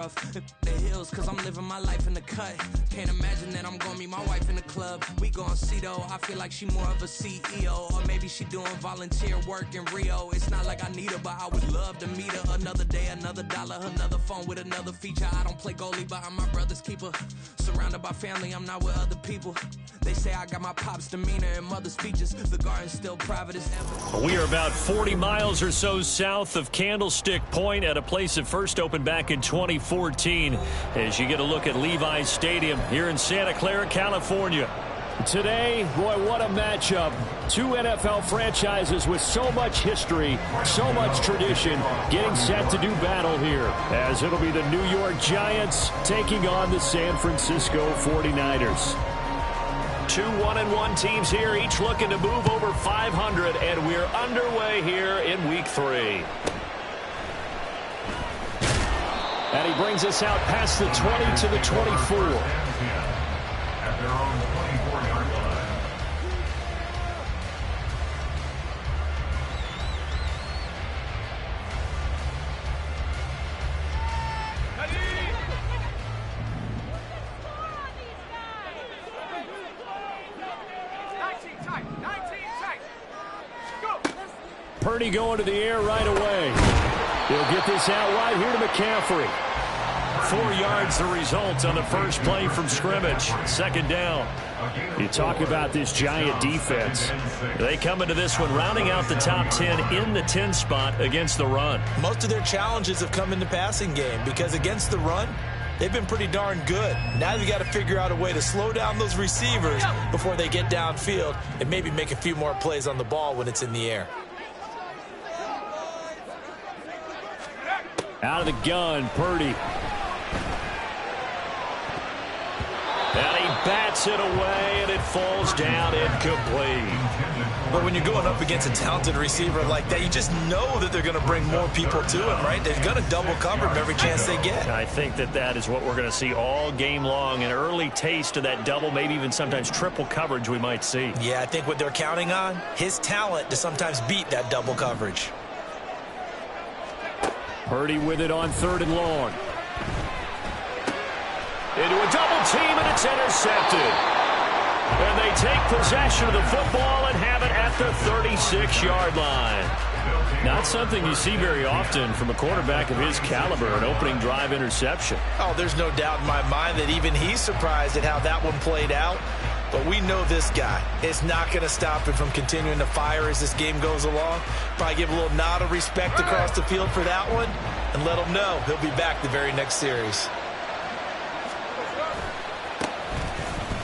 The hills, cause I'm living my life in the cut. Can't imagine that I'm gonna meet my wife in the club. We gon' see though, I feel like she more of a CEO. Or maybe she doing volunteer work in Rio. It's not like I need her, but I would love to meet her. Another day, another dollar, another phone with another feature. I don't play goalie, but I'm my brother's keeper. Surrounded by family, I'm not with other people. They say I got my pop's demeanor and mother's features. The garden's still private as ever. We are about 40 miles or so south of Candlestick Point at a place that first opened back in 2014 as you get a look at Levi's Stadium here in Santa Clara, California. Today, boy, what a matchup. Two NFL franchises with so much history, so much tradition, getting set to do battle here, as it'll be the New York Giants taking on the San Francisco 49ers. Two 1-1 teams here, each looking to move over 500, and we're underway here in Week 3. And he brings us out past the 20 to the 24. Purdy going to the air right away. He'll get this out wide here to McCaffrey. 4 yards the result on the first play from scrimmage. Second down. You talk about this Giant defense. They come into this one rounding out the top 10 in the 10 spot against the run. Most of their challenges have come in the passing game because against the run, they've been pretty darn good. Now you've got to figure out a way to slow down those receivers before they get downfield and maybe make a few more plays on the ball when it's in the air. Out of the gun, Purdy. And he bats it away, and it falls down incomplete. But when you're going up against a talented receiver like that, you just know that they're going to bring more people to him, right? They're going to double cover him every chance they get. I think that is what we're going to see all game long. An early taste of that double, maybe even sometimes triple coverage we might see. Yeah, I think what they're counting on, his talent to sometimes beat that double coverage. Purdy with it on 3rd and long. Into a double team, and it's intercepted. And they take possession of the football and have it at the 36-yard line. Not something you see very often from a quarterback of his caliber, an opening drive interception. Oh, there's no doubt in my mind that even he's surprised at how that one played out. But we know this guy is not going to stop him from continuing to fire as this game goes along. Probably give a little nod of respect across the field for that one and let him know he'll be back the very next series.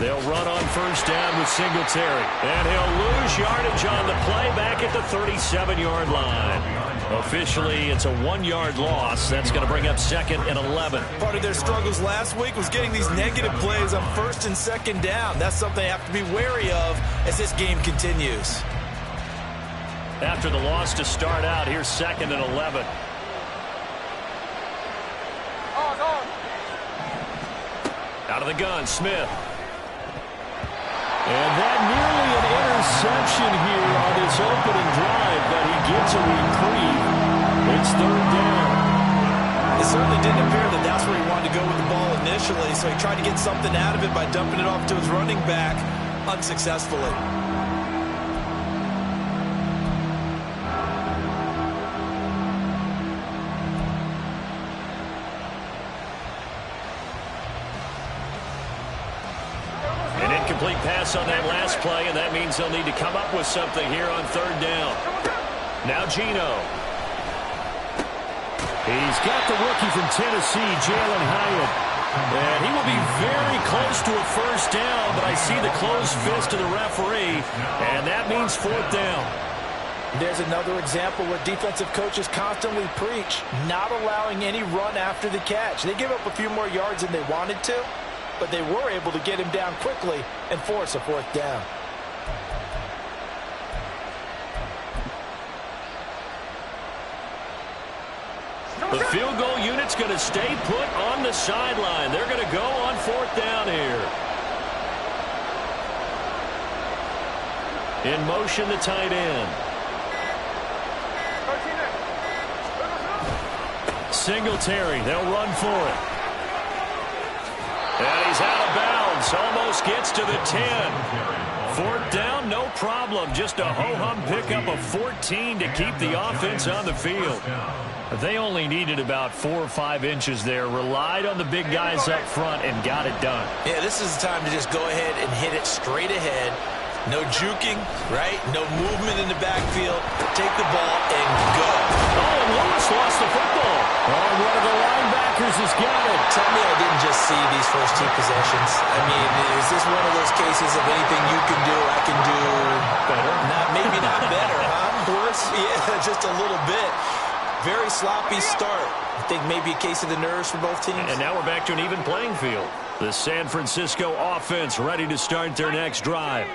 They'll run on first down with Singletary. And he'll lose yardage on the play back at the 37-yard line. Officially, it's a 1-yard loss. That's going to bring up 2nd and 11. Part of their struggles last week was getting these negative plays on 1st and 2nd down. That's something they have to be wary of as this game continues. After the loss to start out, here's 2nd and 11. Out of the gun, Smith. And that nearly an interception here on this opening drive, but he gets a reprieve. It's 3rd down. It certainly didn't appear that that's where he wanted to go with the ball initially, so he tried to get something out of it by dumping it off to his running back unsuccessfully. Complete pass on that last play, and that means they'll need to come up with something here on 3rd down. Now Geno. He's got the rookie from Tennessee, Jalen Hyatt. And he will be very close to a first down, but I see the closed fist of the referee, and that means 4th down. There's another example where defensive coaches constantly preach not allowing any run after the catch. They give up a few more yards than they wanted to, but they were able to get him down quickly and force a 4th down. The field goal unit's going to stay put on the sideline. They're going to go on 4th down here. In motion, the tight end. Singletary. They'll run for it. And he's out of bounds. Almost gets to the 10. Fourth down, no problem. Just a ho-hum pickup of 14 to keep the offense on the field. They only needed about 4 or 5 inches there. Relied on the big guys up front and got it done. Yeah, this is the time to just go ahead and hit it straight ahead. No juking, right? No movement in the backfield. Take the ball and go. Oh, and Lewis lost the football. Oh, one of the linebackers has got it. Tell me I didn't just see these first 2 possessions. I mean, is this one of those cases of anything you can do, I can do better? Maybe not better, huh? Worse? Yeah, just a little bit. Very sloppy start. I think maybe a case of the nerves for both teams. And now we're back to an even playing field. The San Francisco offense ready to start their next drive.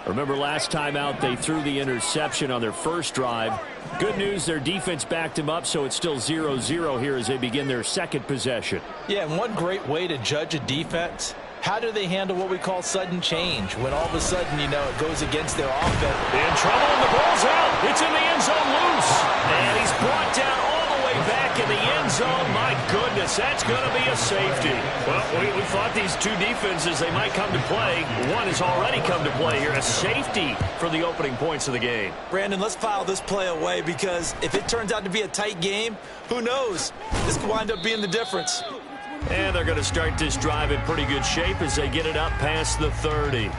Remember last time out they threw the interception on their first drive. Good news, their defense backed him up, so it's still 0-0 here as they begin their second possession. Yeah, and one great way to judge a defense, how do they handle what we call sudden change? When all of a sudden, you know, it goes against their offense. In trouble, and the ball's out. It's in the end zone loose. And he's brought down all the way back in the end zone. My goodness, that's going to be a safety. Well, we thought these two defenses, they might come to play. One has already come to play here. A safety for the opening points of the game. Brandon, let's file this play away because if it turns out to be a tight game, who knows? This could wind up being the difference. And they're going to start this drive in pretty good shape as they get it up past the 30.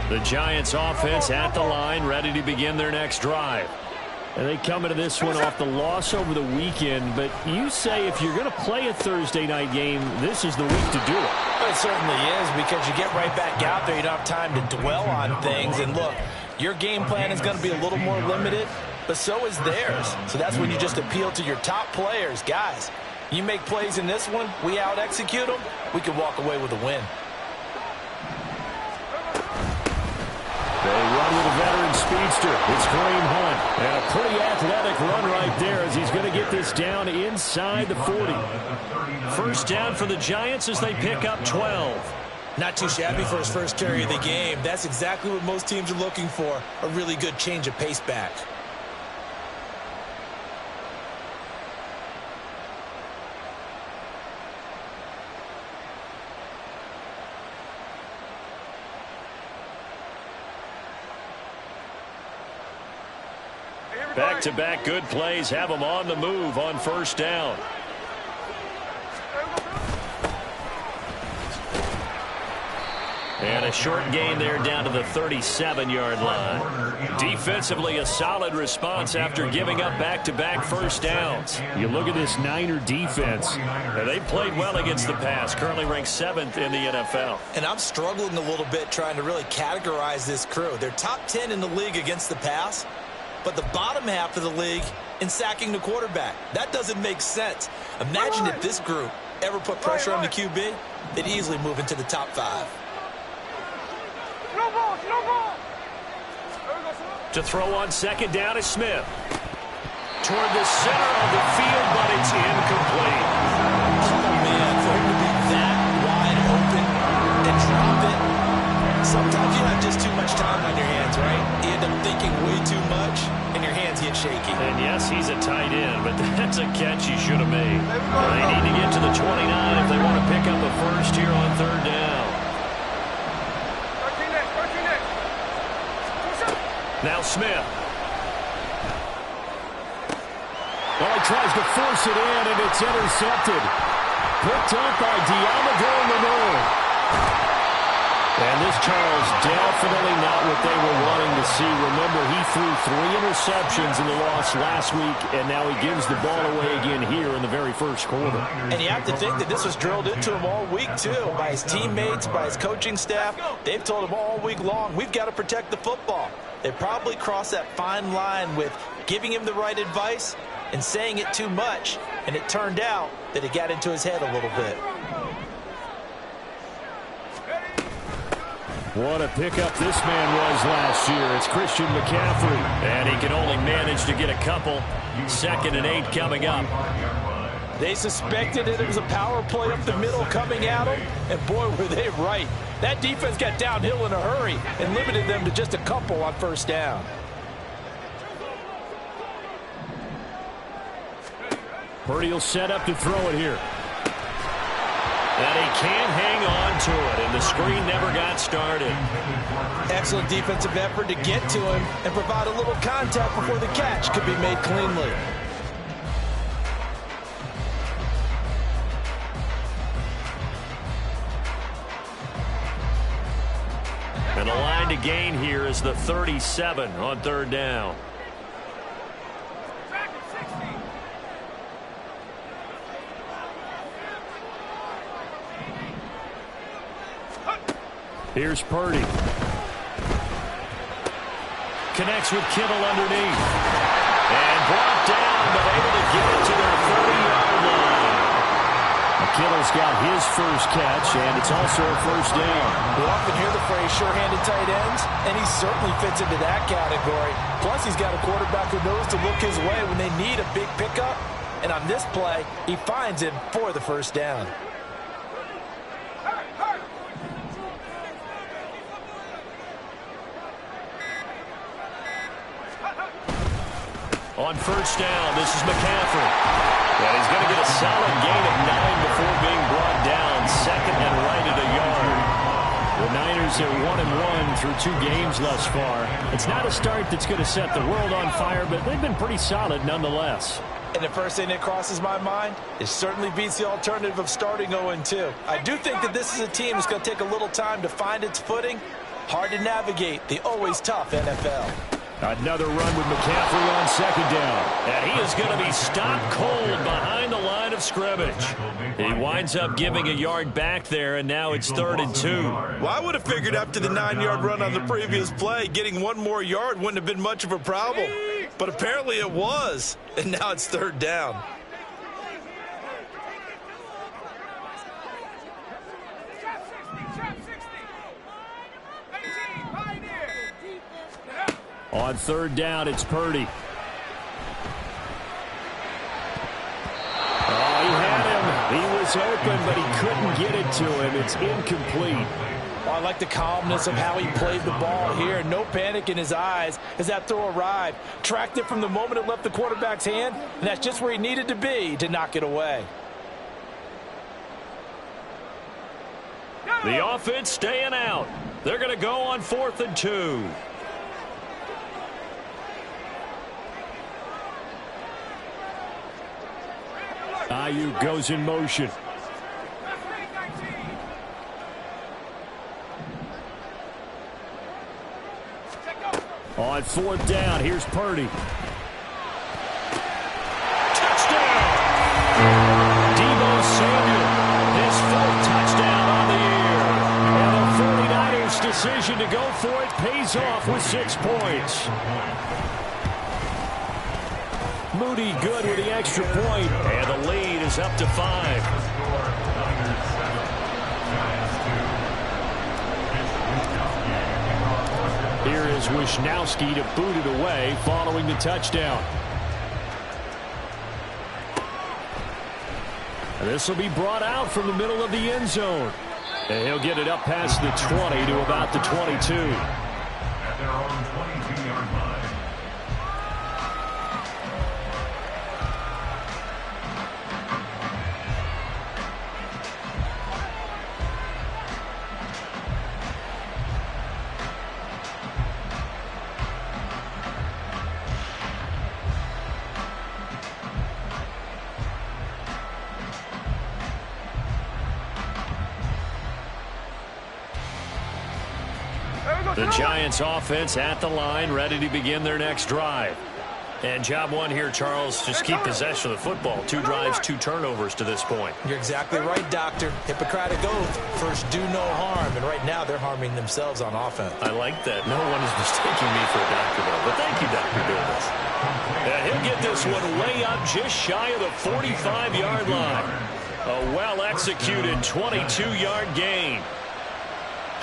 The Giants offense at the line, ready to begin their next drive. And they come into this one off the loss over the weekend, but you say if you're going to play a Thursday night game, this is the week to do it. Well, it certainly is because you get right back out there. You don't have time to dwell on things. And look, your game plan is going to be a little more limited, but so is theirs. So that's when you just appeal to your top players. Guys, you make plays in this one, we out-execute them, we can walk away with a win. They run with a veteran speedster. It's Kareem Hunt. And a pretty athletic run right there as he's going to get this down inside the 40. First down for the Giants as they pick up 12. Not too shabby for his first carry of the game. That's exactly what most teams are looking for, a really good change of pace back. Back-to-back good plays have them on the move on first down. And a short gain there down to the 37-yard line. Defensively, a solid response after giving up back-to-back first downs. You look at this Niner defense. And they played well against the pass, currently ranked 7th in the NFL. And I'm struggling a little bit trying to really categorize this crew. They're top 10 in the league against the pass, but the bottom half of the league in sacking the quarterback. That doesn't make sense. Imagine if this group ever put pressure on the QB, they'd easily move into the top 5. To throw on second down is Smith. Toward the center of the field, but it's incomplete. Oh, man, for him to be that wide open and drop it. Sometimes you have just too much time on your hands, right? You end up thinking way too much, and your hands get shaky. And yes, he's a tight end, but that's a catch he should have made. They need to get to the 29 if they want to pick up a first here on third down. Now Smith. Well, he tries to force it in, and it's intercepted. Picked up by Diamador Lenore. And this, Charles, definitely not what they were wanting to see. Remember, he threw 3 interceptions in the loss last week, and now he gives the ball away again here in the very first quarter. And you have to think that this was drilled into him all week, too, by his teammates, by his coaching staff. They've told him all week long, we've got to protect the football. They probably crossed that fine line with giving him the right advice and saying it too much, and it turned out that it got into his head a little bit. What a pickup this man was last year. It's Christian McCaffrey. And he can only manage to get a couple. 2nd and 8 coming up. They suspected it was a power play up the middle coming at them, and boy, were they right. That defense got downhill in a hurry and limited them to just a couple on first down. Purdy will set up to throw it here. And he can't hang on to it, and the screen never got started. Excellent defensive effort to get to him and provide a little contact before the catch could be made cleanly. And the line to gain here is the 37 on third down. Here's Purdy. Connects with Kittle underneath. And brought down, but able to get it to their 30-yard line. Kittle's got his first catch, and it's also a first down. We often hear the phrase sure-handed tight ends, and he certainly fits into that category. Plus, he's got a quarterback who knows to look his way when they need a big pickup. And on this play, he finds him for the first down. On first down, this is McCaffrey. And he's going to get a solid gain of 9 before being brought down. Second and right at a yard. The Niners are 1-1 through 2 games thus far. It's not a start that's going to set the world on fire, but they've been pretty solid nonetheless. And the first thing that crosses my mind, it certainly beats the alternative of starting 0-2. I do think that this is a team that's going to take a little time to find its footing. Hard to navigate the always tough NFL. Another run with McCaffrey on second down. And he is going to be stopped cold behind the line of scrimmage. He winds up giving a yard back there, and now it's 3rd and 2. Well, I would have figured after the 9-yard run on the previous play, getting one more yard wouldn't have been much of a problem. But apparently it was, and now it's 3rd down. On 3rd down, it's Purdy. Oh, he had him. He was open, but he couldn't get it to him. It's incomplete. I like the calmness of how he played the ball here. No panic in his eyes as that throw arrived. Tracked it from the moment it left the quarterback's hand, and that's just where he needed to be to knock it away. The offense staying out. They're going to go on 4th and 2. Ayuk goes in motion. On 4th down, here's Purdy. Touchdown! Deebo Samuel, his 4th touchdown on the year. And the 49ers' decision to go for it pays off with 6 points. Moody good with the extra point. And the lead is up to 5. Here is Wisnowski to boot it away following the touchdown. And this will be brought out from the middle of the end zone. And he'll get it up past the 20 to about the 22. At their own 22-yard line. The Giants offense at the line, ready to begin their next drive. And job one here, Charles, just keep possession of the football. 2 drives, 2 turnovers to this point. You're exactly right, Doctor. Hippocratic oath. First, do no harm. And right now, they're harming themselves on offense. I like that. No one is mistaking me for a doctor, though. But thank you, Dr. Davis. And he'll get this one way up just shy of the 45-yard line. A well-executed 22-yard gain.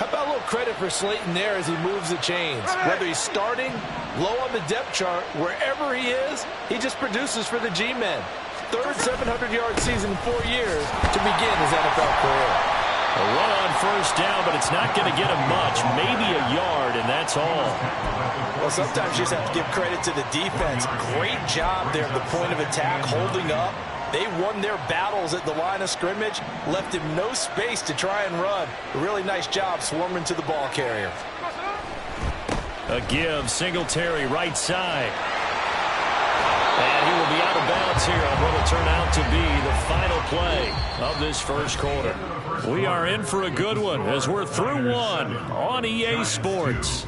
How about a little credit for Slayton there as he moves the chains? Whether he's starting, low on the depth chart, wherever he is, he just produces for the G-men. third 700-yard season in 4 years to begin his NFL career. A run on first down, but it's not going to get him much. Maybe a yard, and that's all. Well, sometimes you just have to give credit to the defense. Great job there at the point of attack, holding up. They won their battles at the line of scrimmage, left him no space to try and run. A really nice job swarming to the ball carrier. A give, Singletary right side. And he will be out of bounds here on what will turn out to be the final play of this first quarter. We are in for a good one as we're through one on EA Sports.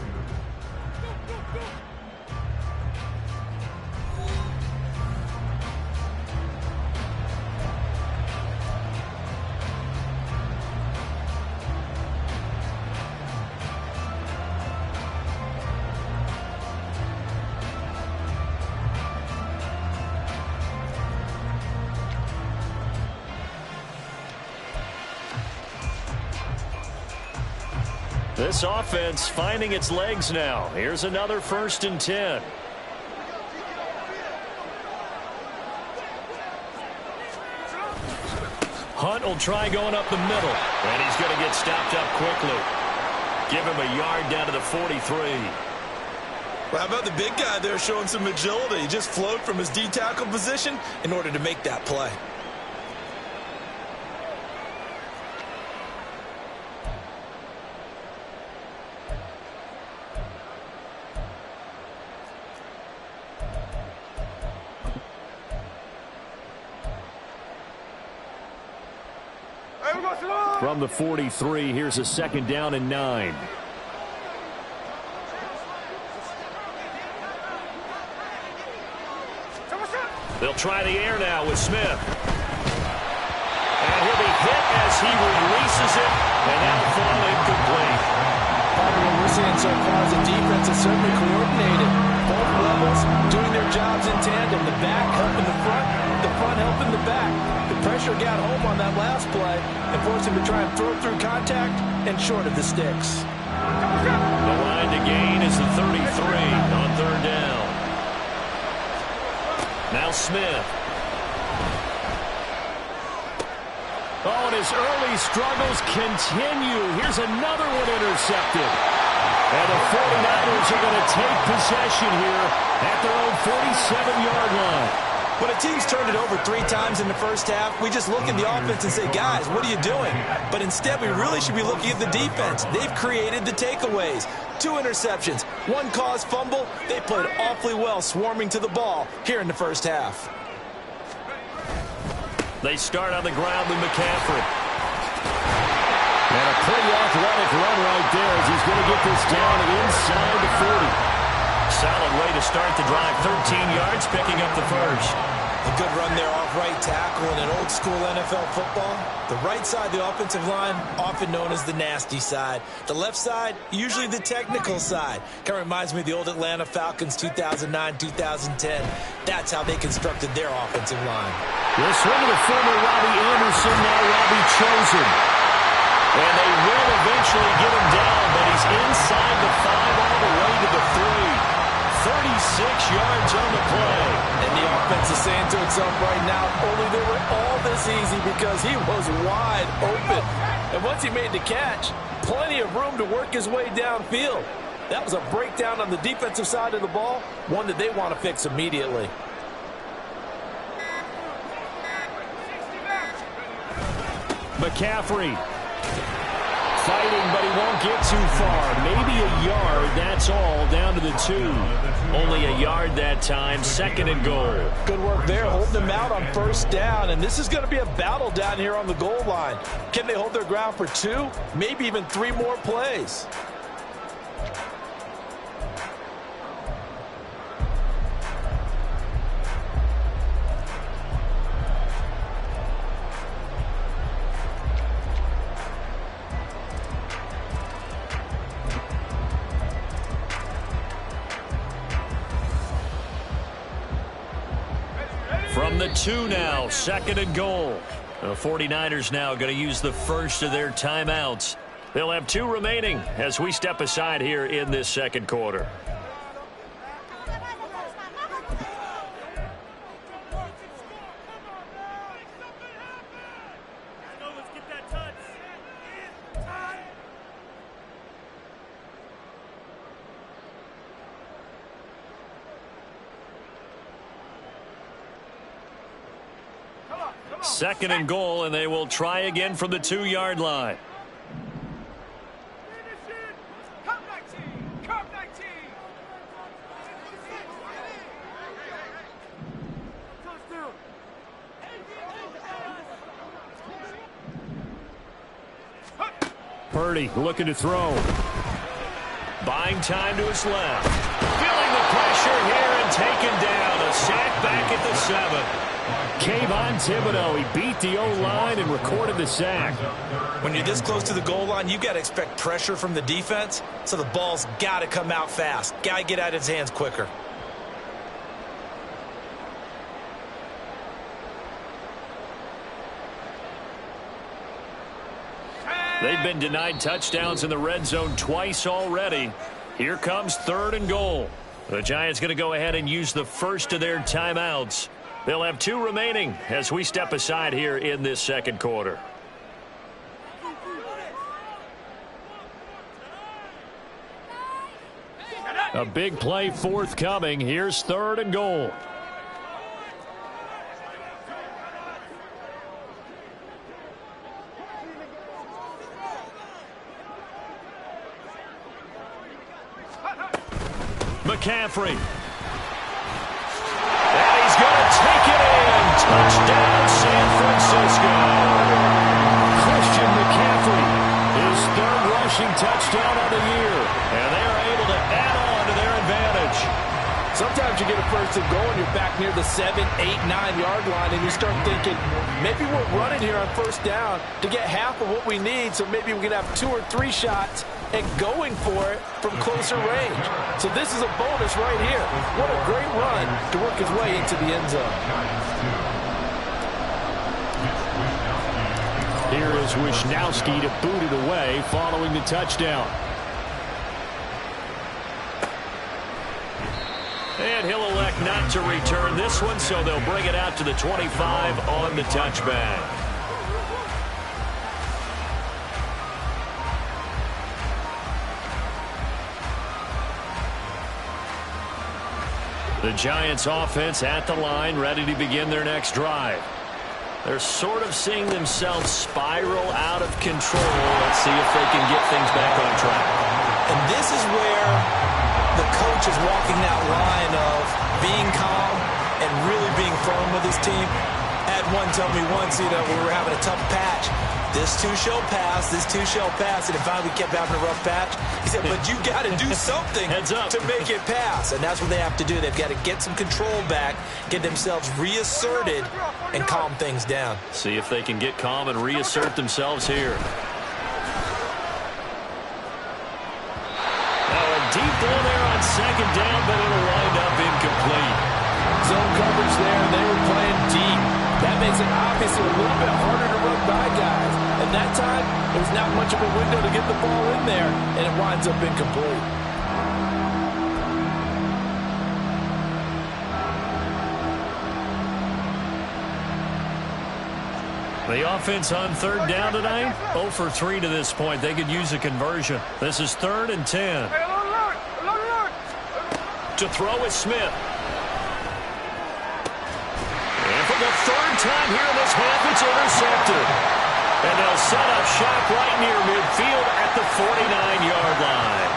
This offense finding its legs now. Here's another 1st and 10. Hunt will try going up the middle. And he's going to get stopped up quickly. Give him a yard down to the 43. Well, how about the big guy there showing some agility? He just flowed from his D-tackle position in order to make that play. From the 43, here's a 2nd down and 9. They'll try the air now with Smith. And he'll be hit as he releases it, and that'll fall incomplete. Part of what we're seeing so far is the defense is certainly coordinated. Both levels doing their jobs in tandem. The back helping the front helping the back. The pressure got home on that last play and forced him to try and throw through contact and short of the sticks. The line to gain is the 33 on 3rd down. Now Smith. Oh, and his early struggles continue. Here's another one intercepted. And the 49ers are going to take possession here at their own 47-yard line. When a team's turned it over 3 times in the first half, we just look at the offense and say, guys, what are you doing? But instead, we really should be looking at the defense. They've created the takeaways. 2 interceptions, 1 caused fumble. They played awfully well swarming to the ball here in the first half. They start on the ground with McCaffrey. And a pretty athletic run right there as he's going to get this down inside the 40. Solid way to start the drive. 13 yards, picking up the first. A good run there off right tackle in an old-school NFL football. The right side of the offensive line, often known as the nasty side. The left side, usually the technical side. Kind of reminds me of the old Atlanta Falcons 2009-2010. That's how they constructed their offensive line. This one to the former Robbie Anderson, now Robbie Chosen. And they will eventually get him down, but he's inside the 5 all the way to the 3. 36 yards on the play. And the offense is saying to itself right now, only they were all this easy because he was wide open. And once he made the catch, plenty of room to work his way downfield. That was a breakdown on the defensive side of the ball, one that they want to fix immediately. McCaffrey fighting, but he won't get too far. Maybe a yard, that's all, down to the 2. Only a yard that time, 2nd and goal. Good work there, holding them out on 1st down, and this is going to be a battle down here on the goal line. Can they hold their ground for 2, maybe even 3 more plays? From the 2 now, 2nd and goal. The 49ers now going to use the first of their timeouts. They'll have 2 remaining as we step aside here in this 2nd quarter. 2nd and goal, and they will try again from the 2-yard line. Purdy looking to throw. Buying time to his left. Feeling the pressure here and taken down. A sack back at the 7. Kayvon Thibodeau, he beat the O-line and recorded the sack. When you're this close to the goal line, you got to expect pressure from the defense, so the ball's got to come out fast. Got to get out of his hands quicker. They've been denied touchdowns in the red zone twice already. Here comes 3rd and goal. The Giants going to go ahead and use the first of their timeouts. They'll have 2 remaining as we step aside here in this 2nd quarter. A big play forthcoming. Here's 3rd and goal. McCaffrey. And he's going to take it in. Touchdown, San Francisco. Christian McCaffrey, his 3rd rushing touchdown of the year. And they are able to add on to their advantage. Sometimes you get a 1st and goal and you're back near the 7, 8, 9-yard line, and you start thinking, maybe we're running here on 1st down to get half of what we need, so maybe we can have 2 or 3 shots and going for it from closer range. So this is a bonus right here. What a great run to work his way into the end zone. Here is Wisnowski to boot it away following the touchdown. And he'll elect not to return this one, so they'll bring it out to the 25 on the touchback. The Giants offense at the line, ready to begin their next drive. They're sort of seeing themselves spiral out of control. Let's see if they can get things back on track. And this is where the coach is walking that line of being calm and really being firm with his team. I had one tell me once, we were having a tough patch. This too shall pass, this too shall pass. And finally we kept having a rough patch. He said, but you got to do something to make it pass. And that's what they have to do. They've got to get some control back, get themselves reasserted, and calm things down. See if they can get calm and reassert themselves here. Deep ball there on 2nd down, but it'll wind up incomplete. Zone coverage there, they were playing deep. That makes it obviously a little bit harder to run by guys. And that time, there's not much of a window to get the ball in there, and it winds up incomplete. The offense on 3rd down tonight, 0 for 3 to this point. They could use a conversion. This is 3rd and 10. To throw is Smith. And for the 3rd time here in this half, it's intercepted. And they'll set up shop right near midfield at the 49-yard line.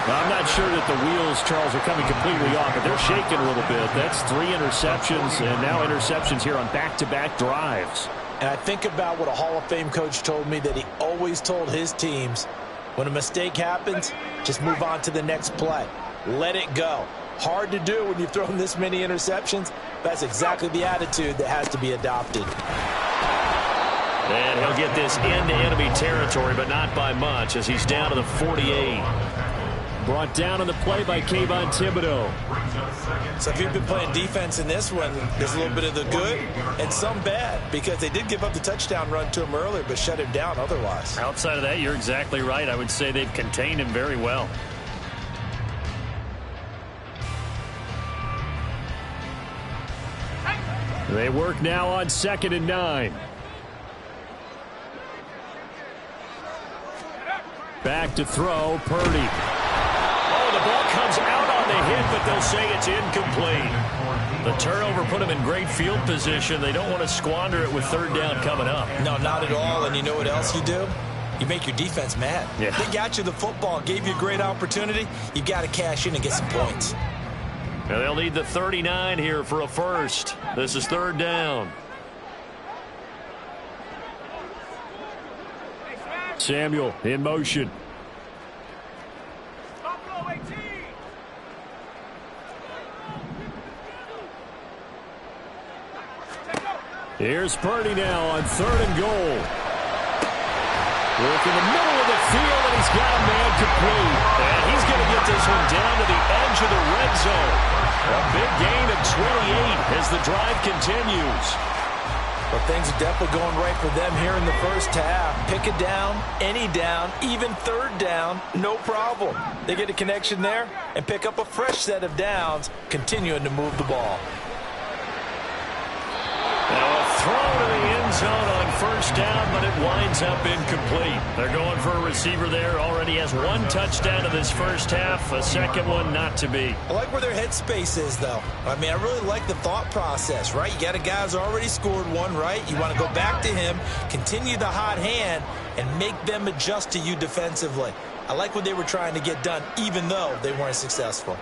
Now, I'm not sure that the wheels, Charles, are coming completely off, but they're shaking a little bit. That's 3 interceptions, and now interceptions here on back-to-back drives. And I think about what a Hall of Fame coach told me, that he always told his teams, when a mistake happens, just move on to the next play. Let it go. Hard to do when you've thrown this many interceptions. That's exactly the attitude that has to be adopted. And he'll get this into enemy territory, but not by much, as he's down to the 48. Brought down on the play by Kayvon Thibodeau. So if you've been playing defense in this one, there's a little bit of the good and some bad, because they did give up the touchdown run to him earlier, but shut him down otherwise. Outside of that, you're exactly right. I would say they've contained him very well. They work now on 2nd and 9. Back to throw, Purdy. Oh, the ball comes out on the hit, but they'll say it's incomplete. The turnover put them in great field position. They don't want to squander it with third down coming up. No, not at all. And you know what else you do? You make your defense mad. Yeah. They got you the football, gave you a great opportunity. You got to cash in and get some points. And they'll need the 39 here for a first. This is third down. Samuel in motion. Here's Purdy now on third and goal. Work in the middle of the field, and he's got a man complete. And he's going to get this one down to the edge of the red zone. A big gain of 28 as the drive continues. But things are definitely going right for them here in the first half. Pick a down, any down, even third down, no problem. They get a connection there and pick up a fresh set of downs, continuing to move the ball. Now a throw to the end zone on first down, but it winds up incomplete. They're going for a receiver there. Already has one touchdown in this first half. A second one not to be. I like where their headspace is, though. I mean, I really like the thought process, right? You got a guy who's already scored one, right? You want to go back to him, continue the hot hand, and make them adjust to you defensively. I like what they were trying to get done, even though they weren't successful.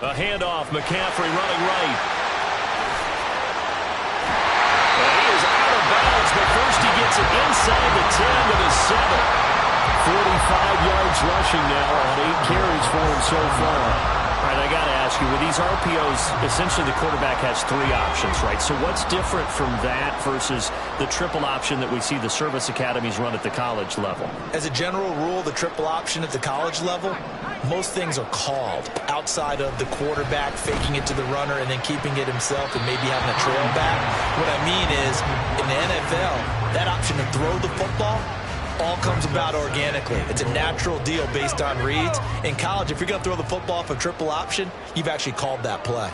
A handoff, McCaffrey running right. And he is out of bounds, but first he gets it inside the 10 to the 7. 45 yards rushing now on 8 carries for him so far. All right, I got to ask you, with these RPOs, essentially the quarterback has 3 options, right? So what's different from that versus the triple option that we see the service academies run at the college level? As a general rule, the triple option at the college level, most things are called outside of the quarterback faking it to the runner and then keeping it himself and maybe having a trail back. What I mean is, in the NFL, that option to throw the football all comes about organically. It's a natural deal based on reads. In college, if you're going to throw the football off a triple option, you've actually called that play.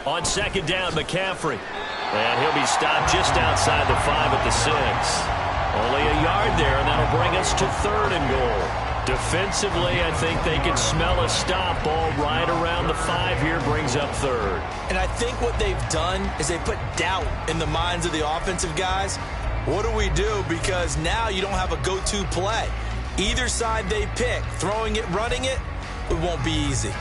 On second down, McCaffrey. And he'll be stopped just outside the 5 at the 6. Only a yard there, and that'll bring us to third and goal. Defensively, I think they can smell a stop. Ball right around the 5 here brings up third. And I think what they've done is they put doubt in the minds of the offensive guys. What do we do? Because now you don't have a go-to play. Either side they pick, throwing it, running it, it won't be easy.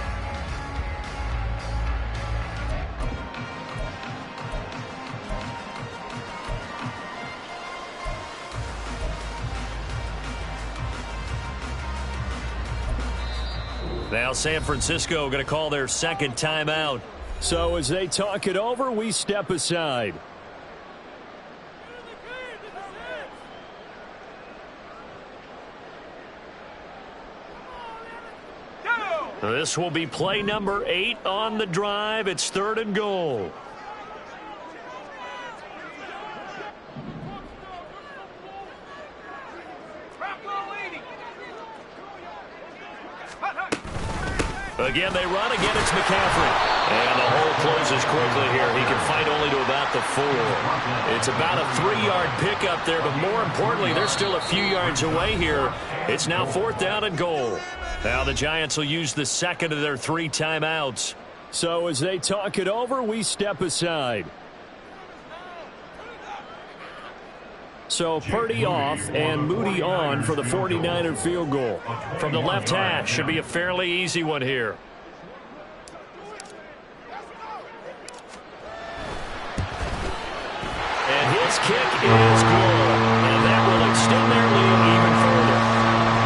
Now San Francisco going to call their second timeout. So as they talk it over, we step aside. This will be play number 8 on the drive. It's third and goal. Again, they run. Again, it's McCaffrey. And the hole closes quickly here. He can fight only to about the 4. It's about a 3-yard pickup there, but more importantly, they're still a few yards away here. It's now 4th down and goal. Now the Giants will use the second of their 3 timeouts. So as they talk it over, we step aside. So Purdy off and Moody on for the 49er field goal. From the left hash, should be a fairly easy one here. And his kick is good. And that will extend their lead even further.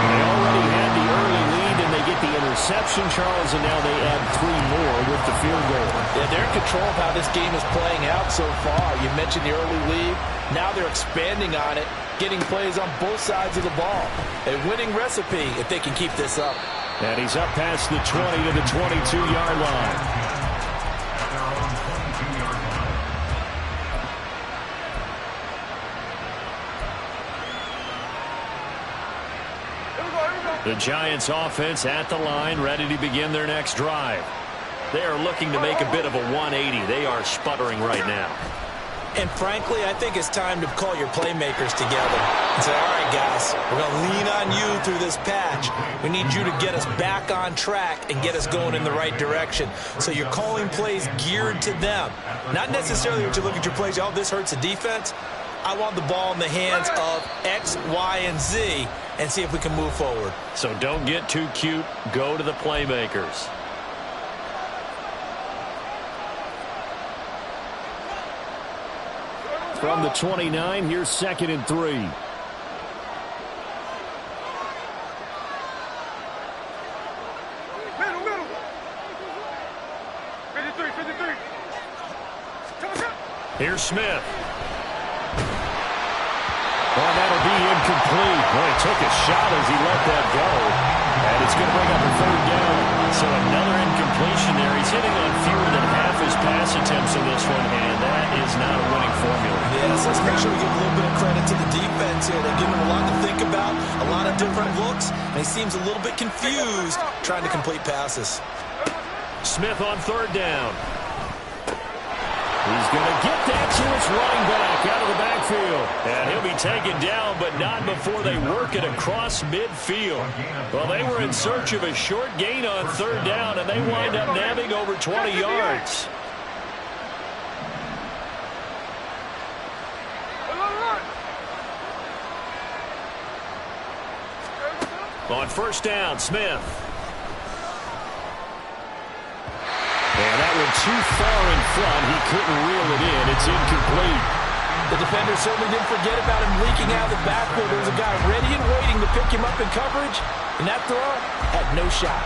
They already had the early lead, and they get the interception, Charles, and now they add 3 more with the field goal. Yeah, they're in control of how this game is playing out so far. You mentioned the early lead. Now they're expanding on it, getting plays on both sides of the ball. A winning recipe if they can keep this up. And he's up past the 20 to the 22-yard line. The Giants offense at the line, ready to begin their next drive. They are looking to make a bit of a 180. They are sputtering right now. And frankly, I think it's time to call your playmakers together and say, all right, guys, we're going to lean on you through this patch. We need you to get us back on track and get us going in the right direction. So you're calling plays geared to them. Not necessarily what you look at your plays, oh, this hurts the defense. I want the ball in the hands of X, Y, and Z and see if we can move forward. So don't get too cute. Go to the playmakers. From the 29, here's 2nd and 3. Here's Smith. Well, that'll be incomplete. Well, he took a shot as he let that go. And it's going to bring up a 3rd down. So another incompletion there. He's hitting on fewer than half his pass attempts in this one, and that is not a winning formula. Yes, let's make sure we give a little bit of credit to the defense here. They're giving him a lot to think about, a lot of different looks, and he seems a little bit confused trying to complete passes. Smith on 3rd down. He's going to get that to his running back out of the backfield. And he'll be taken down, but not before they work it across midfield. Well, they were in search of a short gain on 3rd down, and they wind up nabbing over 20 yards. On 1st down, Smith. And that one too far in front. He couldn't reel it in. It's incomplete. The defender certainly didn't forget about him leaking out of the backfield. There was a guy ready and waiting to pick him up in coverage, and that throw had no shot.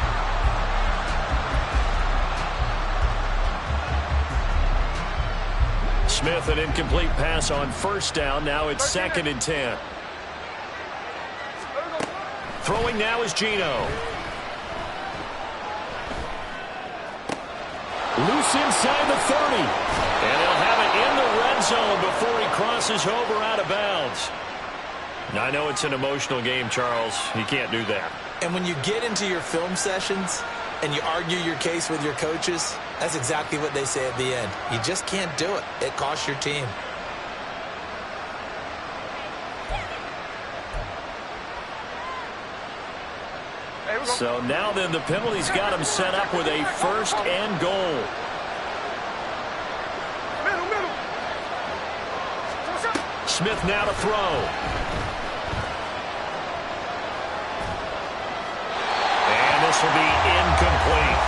Smith, an incomplete pass on 1st down. Now it's 2nd and 10. Throwing now is Geno. Loose inside the 30. And he'll have it in the red zone before he crosses over out of bounds. Now, I know it's an emotional game, Charles. You can't do that. And when you get into your film sessions and you argue your case with your coaches, that's exactly what they say at the end. You just can't do it. It costs your team. So now then the penalty's got him set up with a 1st and goal. Smith now to throw. And this will be incomplete.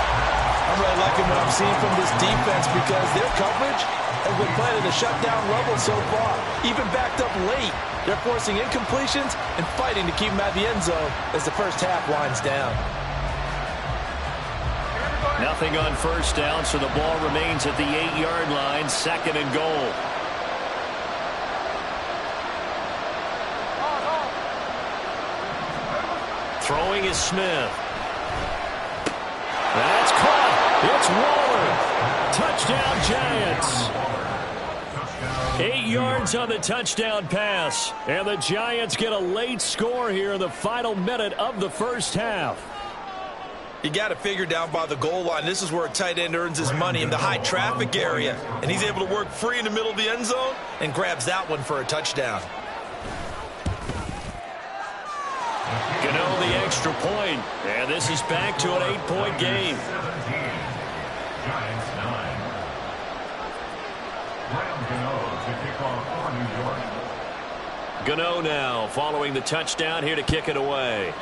I'm really liking what I'm seeing from this defense because their coverage has been playing at a shutdown level so far. Even backed up late, they're forcing incompletions and fighting to keep them at the end zone as the first half winds down. Nothing on 1st down, so the ball remains at the 8-yard line, 2nd and goal. Throwing is Smith. That's caught. It's Waller. Touchdown, Giants. 8 yards on the touchdown pass. And the Giants get a late score here in the final minute of the 1st half. You got to figure down by the goal line. This is where a tight end earns his money, in the high traffic area. And he's able to work free in the middle of the end zone and grabs that one for a touchdown. Gano the extra point. And this is back to an 8-point game. 17. Giants 9. Graham Gano to kick off for New York. Gano now following the touchdown here to kick it away.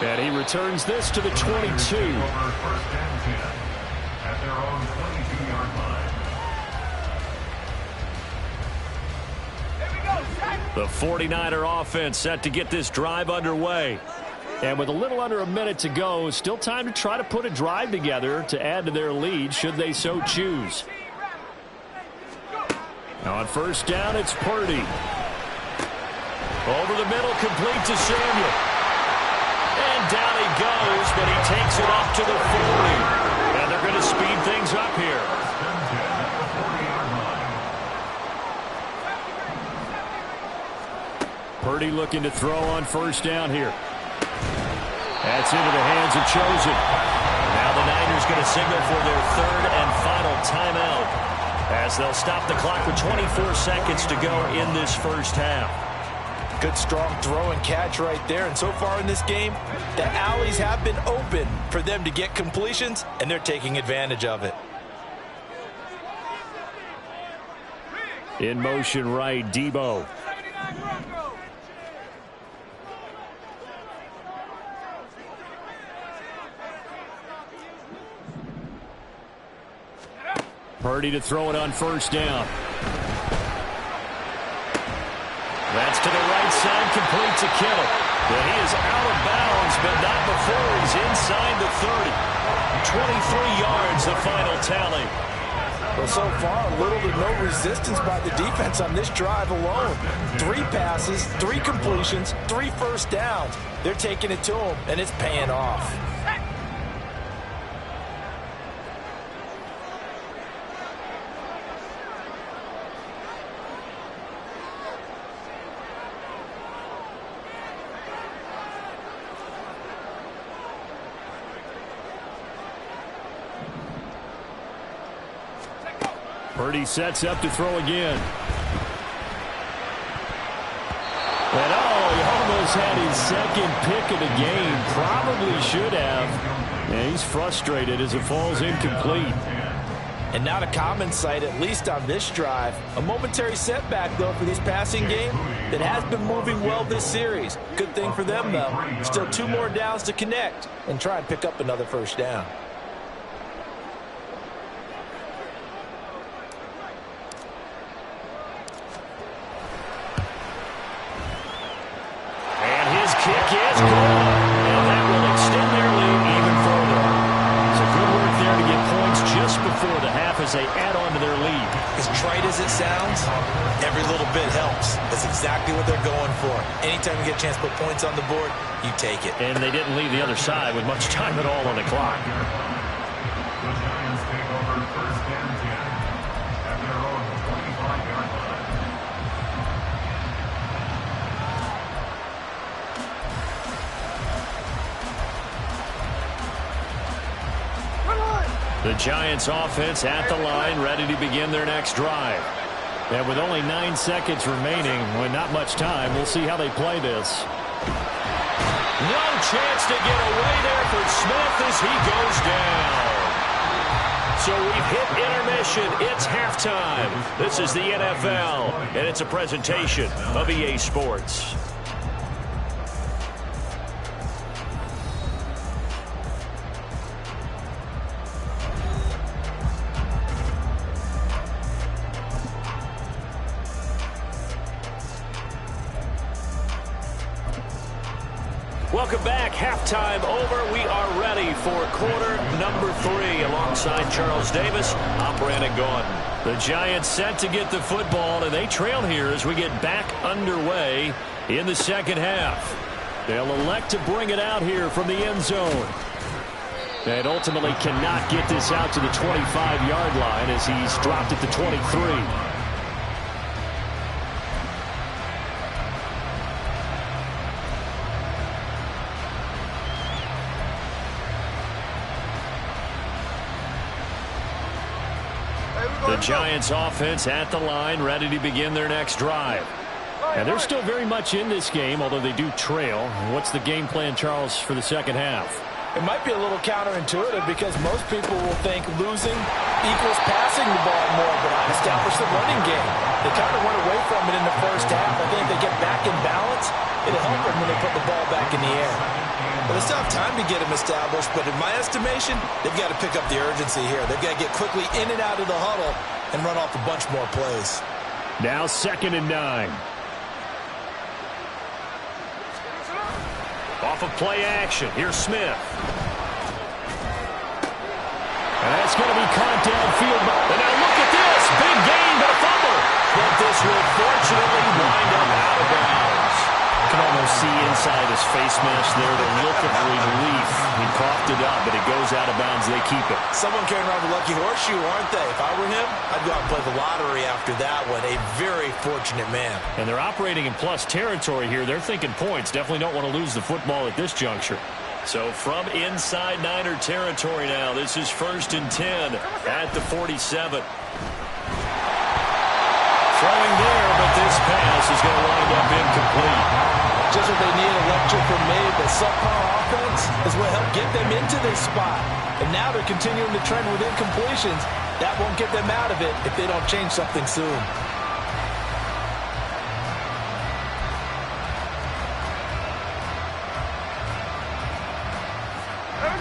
And he returns this to the 22. Over 1st and 10 at their own 22-yard line. The 49er offense set to get this drive underway. And with a little under a minute to go, still time to try to put a drive together to add to their lead should they so choose. Now on 1st down, it's Purdy. Over the middle, complete to Samuel. And down he goes, but he takes it up to the 40. And they're going to speed things up here. Purdy looking to throw on first down here. That's into the hands of Chosen. Now the Niners going to signal for their third and final timeout as they'll stop the clock with 24 seconds to go in this first half. Good strong throw and catch right there. And so far in this game, the alleys have been open for them to get completions, and they're taking advantage of it. In motion right, Debo. Purdy to throw it on first down. That's to the right side, complete to Kittle. But he is out of bounds, but not before he's inside the 30. 23 yards, the final tally. Well, so far, little to no resistance by the defense on this drive alone. 3 passes, 3 completions, 3 first downs. They're taking it to him, and it's paying off. Purdy sets up to throw again. And he almost had his second pick of the game. Probably should have. And he's frustrated as it falls incomplete. And not a common sight, at least on this drive. A momentary setback, though, for this passing game that has been moving well this series. Good thing for them, though. Still 2 more downs to connect and try and pick up another first down. Kick is good, and that will extend their lead even further. So good work there to get points just before the half as they add on to their lead. As trite as it sounds, every little bit helps. That's exactly what they're going for. Anytime you get a chance to put points on the board, you take it. And they didn't leave the other side with much time at all on the clock. The Giants take over first and 10 at their own 25-yard line. The Giants offense at the line, ready to begin their next drive. And with only 9 seconds remaining, with not much time, we'll see how they play this. No chance to get away there for Smith as he goes down. So we've hit intermission. It's halftime. This is the NFL, and it's a presentation of EA Sports. Welcome back. Halftime over. We are ready for quarter number 3 alongside Charles Davis. I'm Brandon Gordon. The Giants set to get the football, and they trail here as we get back underway in the second half. They'll elect to bring it out here from the end zone. And ultimately cannot get this out to the 25-yard line as he's dropped it to 23. The Giants offense at the line, ready to begin their next drive. And they're still very much in this game, although they do trail. What's the game plan, Charles, for the second half? It might be a little counterintuitive because most people will think losing equals passing the ball more, but I established the running game. They kind of went away from it in the first half. I think if they get back in balance, it'll help them when they put the ball back in the air. Well, they still have time to get them established, but in my estimation, they've got to pick up the urgency here. They've got to get quickly in and out of the huddle and run off a bunch more plays. Now 2nd and 9. Off of play action. Here's Smith. And that's going to be caught downfield. And now look at this. Big gain, but a fumble. But this will fortunately wind up out of bounds. You can almost see inside his face mask there, the look of relief. He coughed it up, but it goes out of bounds. They keep it. Someone carrying around the lucky horseshoe, aren't they? If I were him, I'd go out and play the lottery after that one. A very fortunate man. And they're operating in plus territory here. They're thinking points. Definitely don't want to lose the football at this juncture. So from inside Niner territory now, this is 1st and 10 at the 47. Throwing there, but this pass is going to wind up incomplete. Just what they need, electric from me, but subpar offense is what helped get them into this spot. And now they're continuing to trend with incompletions. That won't get them out of it if they don't change something soon.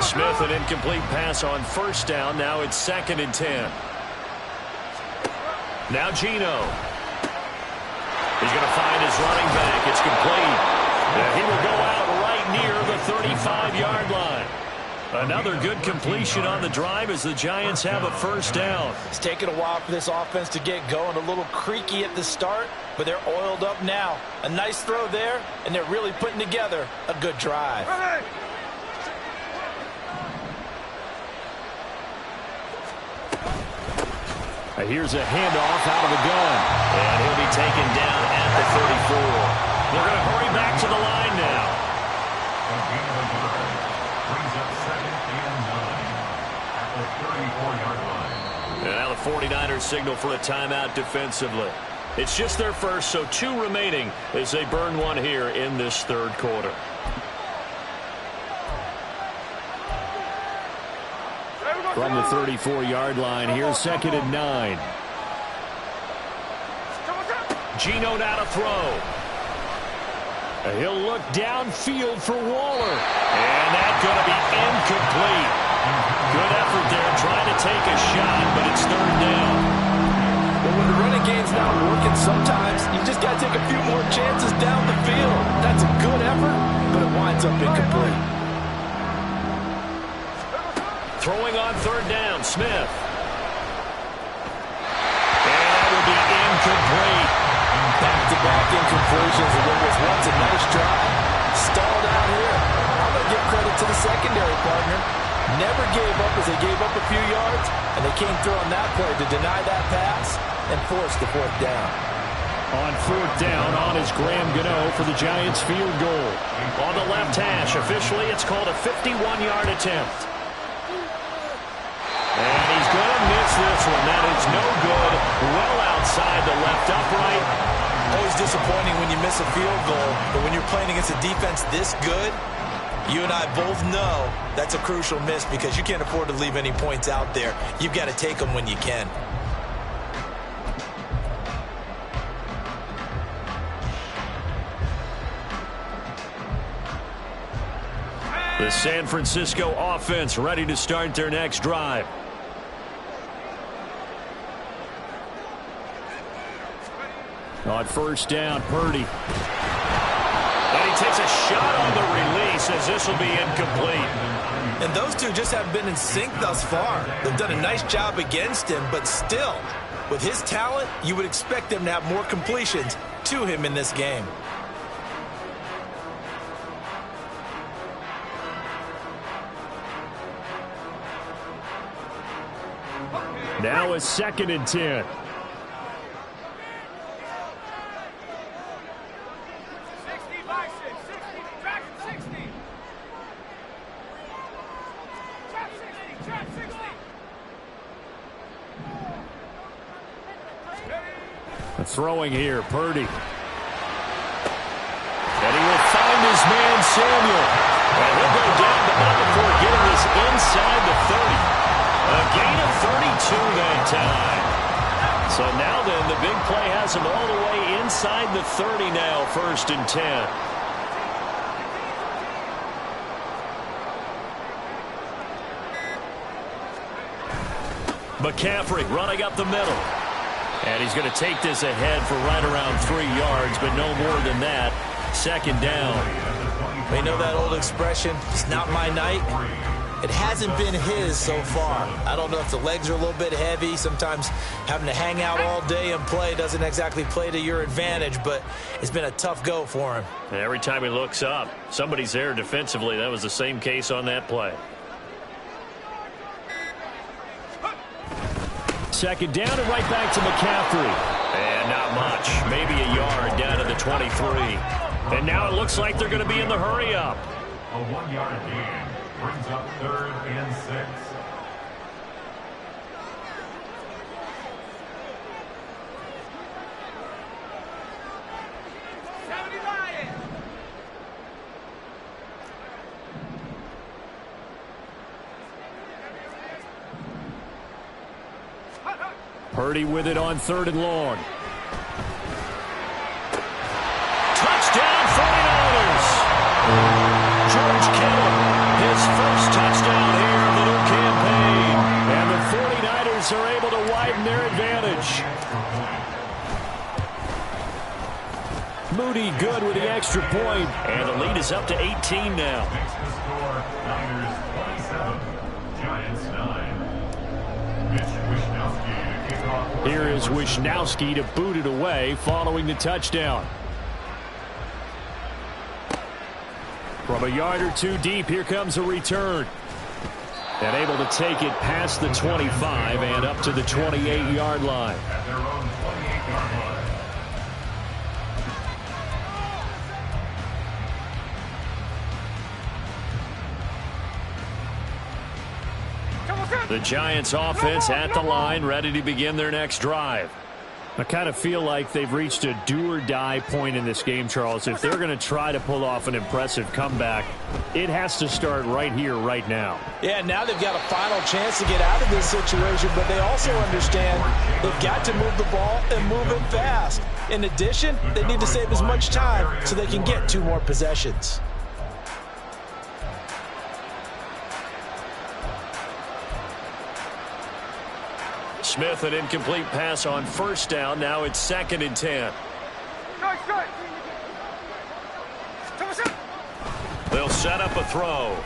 Smith, an incomplete pass on 1st down. Now it's 2nd and 10. Now Geno. He's going to find his running back. It's complete. He will go out right near the 35-yard line. Another good completion on the drive as the Giants have a 1st down. It's taken a while for this offense to get going. A little creaky at the start, but they're oiled up now. A nice throw there, and they're really putting together a good drive. Here's a handoff out of the gun. And he'll be taken down at the 34. They're going to hurry back to the line now. Brings up 2nd and 9 at the 34-yard line. And now the 49ers signal for a timeout defensively. It's just their first, so 2 remaining as they burn one here in this 3rd quarter. From the 34-yard line, here's 2nd and 9. Geno now to throw. He'll look downfield for Waller. And that's going to be incomplete. Good effort there trying to take a shot, but it's 3rd down. But when the running game's not working, sometimes you just got to take a few more chances down the field. That's a good effort, but it winds up incomplete. Throwing on 3rd down, Smith. And that will be incomplete. Back-to-back incompletions, and what was once a nice drive stalled out here. I'm going to give credit to the secondary partner. Never gave up as they gave up a few yards, and they came through on that play to deny that pass and force the 4th down. On 4th down, on is Graham Gano for the Giants field goal. On the left hash, officially it's called a 51-yard attempt. And he's going to miss this one. That is no good. Well outside the left upright. Always disappointing when you miss a field goal, but when you're playing against a defense this good, you and I both know that's a crucial miss because you can't afford to leave any points out there. You've got to take them when you can. The San Francisco offense ready to start their next drive. On 1st down, Purdy. And he takes a shot on the release as this will be incomplete. And those two just haven't been in sync thus far. They've done a nice job against him, but still, with his talent, you would expect them to have more completions to him in this game. Now it's 2nd and 10. Throwing here, Purdy. And he will find his man, Samuel. And he'll go down the ball before getting this inside the 30. A gain of 32 that time. So now then, the big play has him all the way inside the 30 now, 1st and 10. McCaffrey running up the middle. And he's going to take this ahead for right around 3 yards, but no more than that. 2nd down. We know that old expression, it's not my night. It hasn't been his so far. I don't know if the legs are a little bit heavy. Sometimes having to hang out all day and play doesn't exactly play to your advantage, but it's been a tough go for him. And every time he looks up, somebody's there defensively. That was the same case on that play. Second down and right back to McCaffrey. And not much. Maybe a yard down to the 23. And now it looks like they're going to be in the hurry up. A 1-yard gain brings up 3rd and 6. Purdy with it on 3rd and long. Touchdown 49ers! George Kittle, his first touchdown here in the new campaign. And the 49ers are able to widen their advantage. Moody good with the extra point. And the lead is up to 18 now. Makes the score Niners 27, Giants 9. Mitch Wishnowsky to kick off. Here is Wishnowsky to boot it away following the touchdown. From a yard or two deep, here comes a return. And able to take it past the 25 and up to the 28-yard line. At their own 28-yard line. The Giants offense at the line, ready to begin their next drive. I kind of feel like they've reached a do-or-die point in this game, Charles. If they're going to try to pull off an impressive comeback, it has to start right here, right now. Yeah, now they've got a final chance to get out of this situation, but they also understand they've got to move the ball and move it fast. In addition, they need to save as much time so they can get 2 more possessions. Smith, an incomplete pass on 1st down. Now it's 2nd and 10. They'll set up a throw.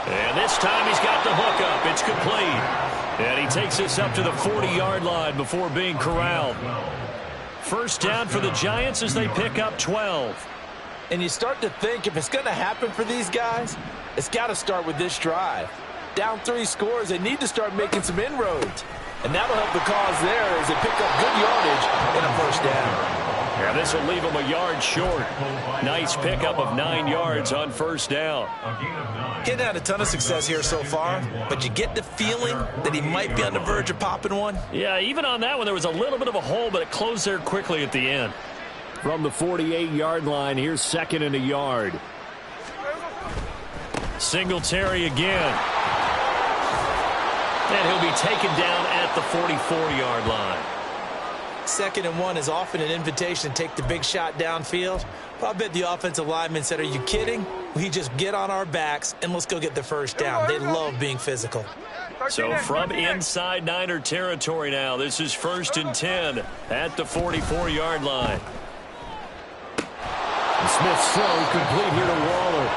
And this time he's got the hook up. It's complete. And he takes this up to the 40-yard line before being corralled. 1st down for the Giants as they pick up 12. And you start to think if it's going to happen for these guys, it's got to start with this drive. Down 3 scores, they need to start making some inroads. And that'll help the cause there as they pick up good yardage in a 1st down. Yeah, this will leave them a yard short. Nice pickup of 9 yards on 1st down. Getting had a ton of success here so far, but you get the feeling that he might be on the verge of popping one. Yeah, even on that one, there was a little bit of a hole, but it closed there quickly at the end. From the 48-yard line, here's 2nd and a yard. Singletary again. And he'll be taken down at the 44-yard line. 2nd and 1 is often an invitation to take the big shot downfield. But I bet the offensive lineman said, are you kidding? We just get on our backs and let's go get the 1st down. They love being physical. So from inside Niner territory now, this is 1st and 10 at the 44-yard line. Smith's throw complete here to Waller.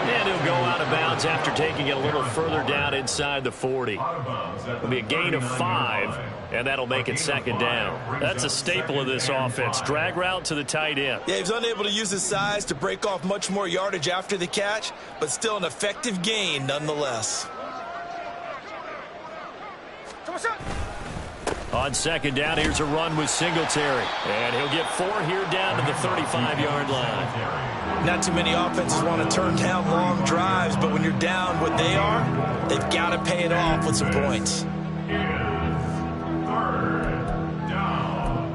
And he'll go out of bounds after taking it a little further down inside the 40. It'll be a gain of 5, and that'll make it 2nd down. That's a staple of this offense. Drag route to the tight end. Yeah, he's unable to use his size to break off much more yardage after the catch, but still an effective gain nonetheless. On 2nd down, here's a run with Singletary. And he'll get 4 here down to the 35-yard line. Not too many offenses want to turn down long drives, but when you're down what they are, they've got to pay it off with some points. It is 3rd down.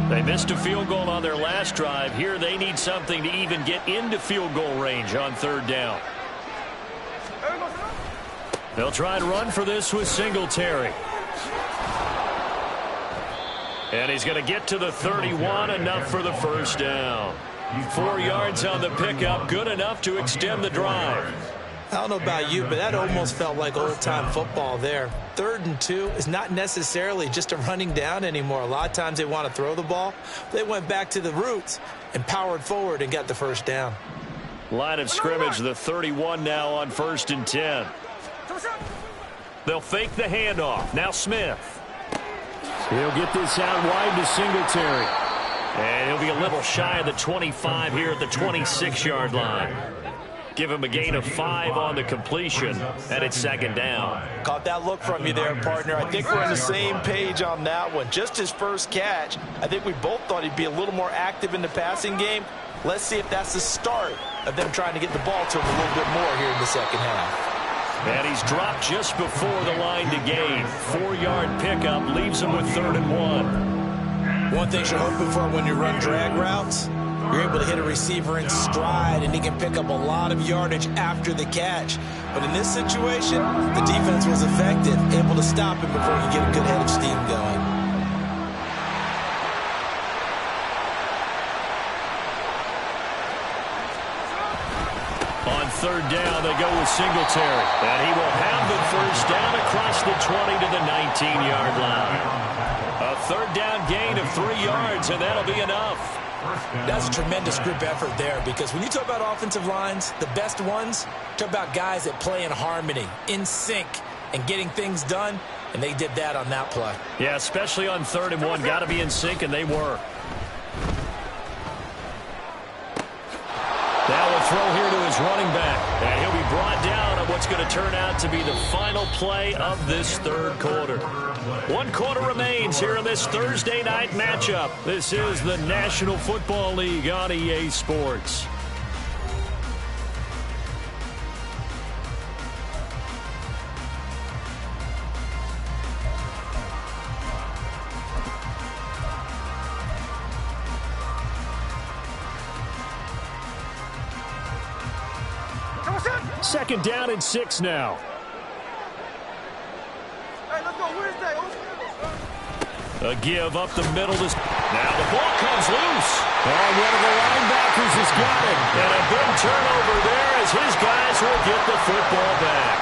They missed a field goal on their last drive. Here they need something to even get into field goal range on 3rd down. They'll try and run for this with Singletary. And he's going to get to the 31, enough for the 1st down. 4 yards on the pickup, good enough to extend the drive. I don't know about you, but that almost felt like old-time football there. 3rd and 2 is not necessarily just a running down anymore. A lot of times they want to throw the ball. They went back to the roots and powered forward and got the first down. Line of scrimmage, the 31 now on 1st and 10. They'll fake the handoff. Now Smith. He'll get this out wide to Singletary. And he'll be a little shy of the 25 here at the 26-yard line. Give him a gain of 5 on the completion, and it's 2nd down. Caught that look from you there, partner. I think we're on the same page on that one. Just his first catch, I think we both thought he'd be a little more active in the passing game. Let's see if that's the start of them trying to get the ball to him a little bit more here in the second half. And he's dropped just before the line to gain. 4-yard pickup leaves him with 3rd and 1. One thing you're hoping for when you run drag routes, you're able to hit a receiver in stride, and he can pick up a lot of yardage after the catch. But in this situation, the defense was effective, able to stop him before he get a good head of steam going. On 3rd down, they go with Singletary. And he will have the first down across the 20 to the 19-yard line. A 3rd down gain of 3 yards, and that'll be enough. That's a tremendous group effort there, because when you talk about offensive lines, the best ones, talk about guys that play in harmony, in sync, and getting things done, and they did that on that play. Yeah, especially on 3rd and 1. Got to be in sync, and they were. Now we'll throw here to his running back, and he'll be brought down on what's going to turn out to be the final play of this 3rd quarter. 1 quarter remains here in this Thursday night matchup. This is the National Football League on EA Sports. Second down and 6 now. A give up the middle. Now the ball comes loose. And one of the linebackers has got it. And a big turnover there as his guys will get the football back.